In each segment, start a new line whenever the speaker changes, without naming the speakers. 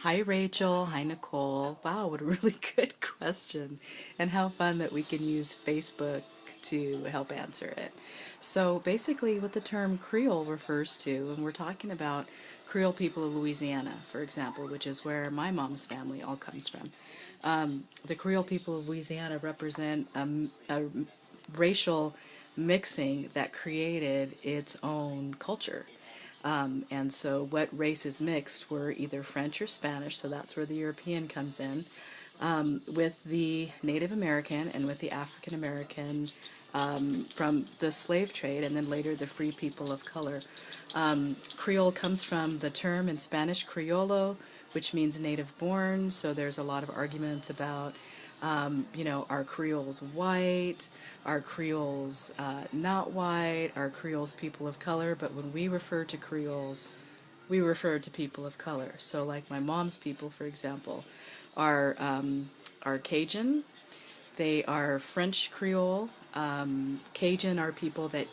Hi Rachel, hi Nicole. Wow, what a really good question. And how fun that we can use Facebook to help answer it. So basically what the term Creole refers to, and we're talking about Creole people of Louisiana, for example, which is where my mom's family all comes from. The Creole people of Louisiana represent a racial mixing that created its own culture. And so, what races mixed were either French or Spanish, so that's where the European comes in, with the Native American and with the African American from the slave trade, and then later the free people of color. Creole comes from the term in Spanish criollo, which means native born, so there's a lot of arguments about are Creoles white? Are Creoles not white? Are Creoles people of color? But when we refer to Creoles, we refer to people of color. So, like my mom's people, for example, are Cajun. They are French Creole. Cajun are people that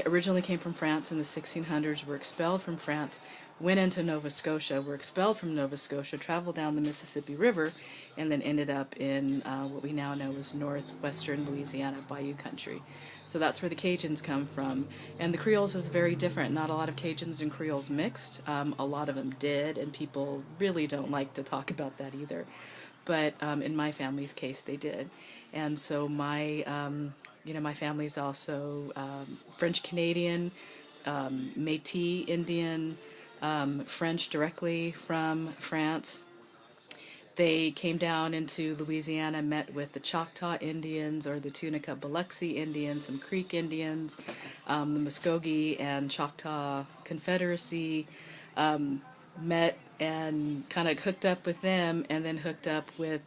originally came from France in the 1600s, were expelled from France, went into Nova Scotia, were expelled from Nova Scotia, traveled down the Mississippi River, and then ended up in what we now know as northwestern Louisiana, Bayou country. So that's where the Cajuns come from. And the Creoles is very different. Not a lot of Cajuns and Creoles mixed. A lot of them did, and people really don't like to talk about that either. But in my family's case, they did. And so my family's also French Canadian, Métis Indian, French directly from France. They came down into Louisiana, met with the Choctaw Indians or the Tunica Biloxi Indians, some Creek Indians, the Muskogee and Choctaw Confederacy, met and kind of hooked up with them, and then hooked up with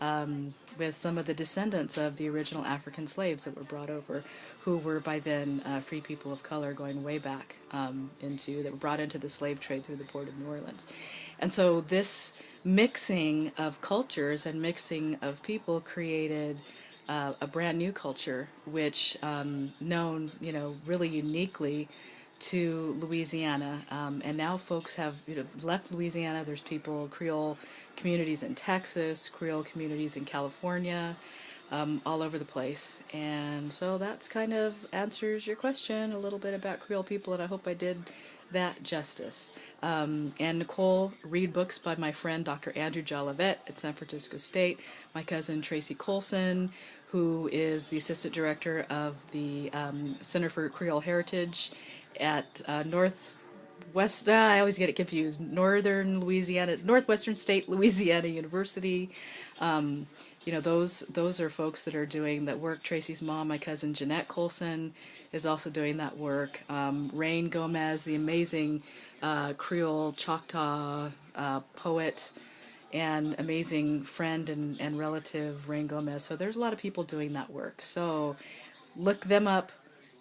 some of the descendants of the original African slaves that were brought over, who were by then free people of color going way back that were brought into the slave trade through the port of New Orleans. And so this mixing of cultures and mixing of people created a brand new culture, which known, really uniquely to Louisiana, and now folks have left Louisiana. There's Creole communities in Texas, Creole communities in California, all over the place. And so that's kind of answers your question a little bit about Creole people, and I hope I did that justice. And Nicole, read books by my friend Dr. Andrew Jolivet at San Francisco State, my cousin Tracy Colson, who is the assistant director of the Center for Creole Heritage at I always get it confused, Northwestern State Louisiana University. Those are folks that are doing that work. Tracy's mom, my cousin Jeanette Colson, is also doing that work. Rain Gomez, the amazing Creole Choctaw poet and amazing friend and relative, Rain Gomez. So there's a lot of people doing that work. So look them up,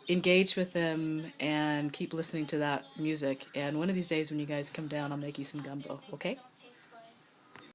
engage with them, and keep listening to that music. And one of these days when you guys come down, I'll make you some gumbo, okay?